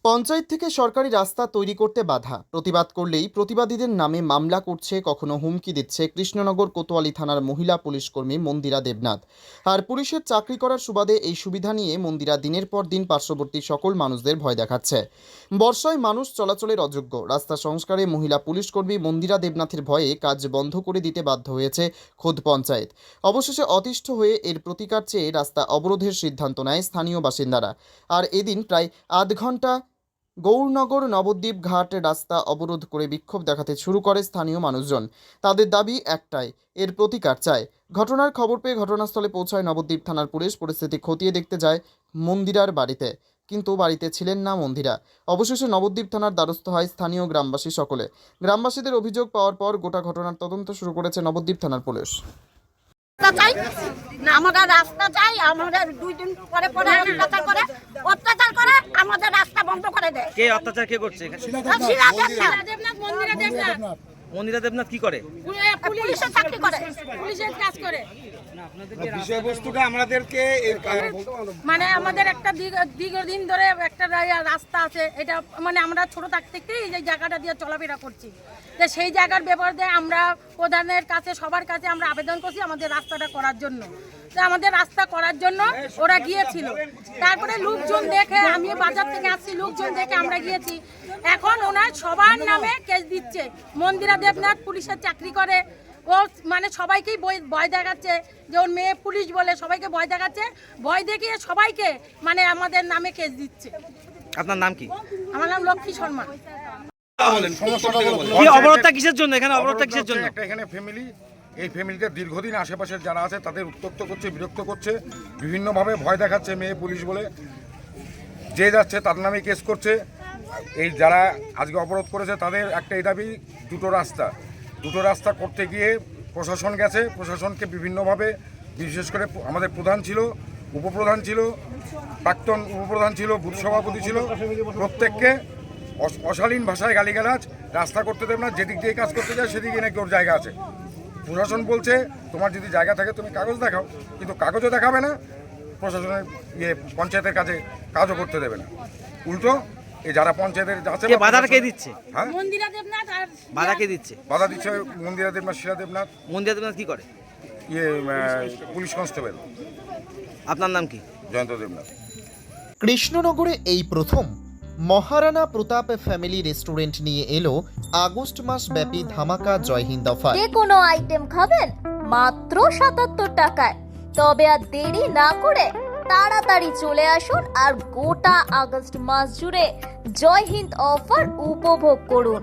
পঞ্চায়েত থেকে সরকারি রাস্তা তৈরি করতে বাধা, প্রতিবাদ করলেই প্রতিবাদীদের নামে মামলা করছে, কখনো হুমকি দিচ্ছে কৃষ্ণনগর কোতোয়ালি থানার মহিলা পুলিশ কর্মী মন্দিরা দেবনাথ। আর পুলিশের চাকরি করার সুবাদে এই সুবিধা নিয়ে মন্দিরা দিনের পর দিন পার্শ্ববর্তী সকল মানুষদের ভয় দেখাচ্ছে। বর্ষায় মানুষ চলাচলের অযোগ্য রাস্তা সংস্কারে মহিলা পুলিশ কর্মী মন্দিরা দেবনাথের ভয়ে কাজ বন্ধ করে দিতে বাধ্য হয়েছে খোদ পঞ্চায়েত। অবশেষে অতিষ্ঠ হয়ে এর প্রতিকার চেয়ে রাস্তা অবরোধের সিদ্ধান্ত নেয় স্থানীয় বাসিন্দারা। আর এদিন প্রায় আধ ঘন্টা গৌরনগর নবদ্বীপ ঘাট রাস্তা অবরোধ করে বিক্ষোভ দেখাতে শুরু করে স্থানীয় মানুষজন। তাদের দাবি একটাই, এর প্রতিকার চায়। ঘটনার খবর পেয়ে ঘটনাস্থলে পৌঁছায় নবদ্বীপ থানার পুলিশ। পরিস্থিতি খতিয়ে দেখতে যায় মন্দিরার বাড়িতে, কিন্তু বাড়িতে ছিলেন না মন্দিরা। অবশেষে নবদ্বীপ থানার দ্বারস্থ হয় স্থানীয় গ্রামবাসী সকলে। গ্রামবাসীদের অভিযোগ পাওয়ার পর গোটা ঘটনার তদন্ত শুরু করেছে নবদ্বীপ থানার পুলিশ। আমাদের রাস্তা চাই, আমাদের 2 দিন পরে পরে অত্যাচার করে আমাদের রাস্তা বন্ধ করে দেয়। কে অত্যাচার কে করছে? মন্দিরা দেবনাথ কি করে? পুলিশের চাকরি করে, পুলিশের কাজ করে। বিষয়বস্তুটা আমাদেরকে মানে আমাদের একটা দীর্ঘদিন ধরে একটা রাস্তা আছে, এটা মানে আমরা ছোট থাকতে থেকেই এই জায়গাটা দিয়ে চলাফেরা করছি। তো সেই জায়গার ব্যাপারে আমরা প্রধানের কাছে সবার কাছে আমরা আবেদন করছি আমাদের রাস্তাটা করার জন্য। তো আমাদের রাস্তা করার জন্য ওরা গিয়েছিল, তারপরে লোকজন দেখে, আমি বাজার থেকে আসছি, লোকজন দেখে আমরা গিয়েছি। এখন ওনার সবার নামে কেস দিচ্ছে। মন্দিরা দেবনাথ পুলিশের চাকরি করে, ও মানে সবাইকেই ভয় দেখাচ্ছে যে ওর মেয়ে পুলিশ বলে, সবাইকে ভয় দেখাচ্ছে। ভয় দেখিয়ে সবাইকে মানে আমাদের নামে কেস দিচ্ছে। আপনার নাম কি? আমার নাম লক্ষ্মী শর্মা। কি অবরোধটা কিসের জন্য? এখানে অবরোধটা কিসের জন্য? এখানে ফ্যামিলি, এই ফ্যামিলিতে দীর্ঘদিন আশেপাশের যারা আছে তাদের উত্ত্যক্ত করছে, বিরক্ত করছে, বিভিন্নভাবে ভয় দেখাচ্ছে মেয়ে পুলিশ বলে। যে যাচ্ছে তার নামে কেস করছে। এই যারা আজকে অবরোধ করেছে তাদের একটাই দাবি, দুটো রাস্তা করতে গিয়ে প্রশাসন গেছে, প্রশাসনকে বিভিন্নভাবে, বিশেষ করে আমাদের প্রধান ছিল, উপপ্রধান ছিল, প্রাক্তন উপপ্রধান ছিল, বুথ সভাপতি ছিল, প্রত্যেককে অশালীন ভাষায় গালিগালাজ, রাস্তা করতে দেবে না, যেদিক দিয়ে কাজ করতে যায় সেদিকে নাকি ওর জায়গা আছে। প্রশাসন বলছে তোমার যদি জায়গা থাকে তুমি কাগজ দেখাও, কিন্তু কাগজও দেখাবে না, প্রশাসনের পঞ্চায়েতের কাছে কাজও করতে দেবে না। উল্টো এই যারা পঞ্চায়েতের আছে, বাধা কে দিচ্ছে? হ্যাঁ, মন্দিরা দেবনাথ আর বাধা কে দিচ্ছে? বাধা দিচ্ছে মন্দিরা দেবনাথ, শিলা দেবনাথ। মন্দিরা দেবনাথ কি করে? Police constable. আপনার নাম কি? জয়ন্ত দেবনাথ। কৃষ্ণনগরে এই প্রথম মহারানা প্রতাপ ফ্যামিলি রেস্টুরেন্ট নিয়ে এলো আগস্ট মাস ব্যাপী ধামাকা জয় হিন্দ অফার। যে কোনো আইটেম খাবেন মাত্র 77 টাকায়। তবে আর দেরি না করে তাড়াতাড়ি চলে আসুন আর গোটা আগস্ট মাস জুড়ে জয় হিন্দ অফার উপভোগ করুন।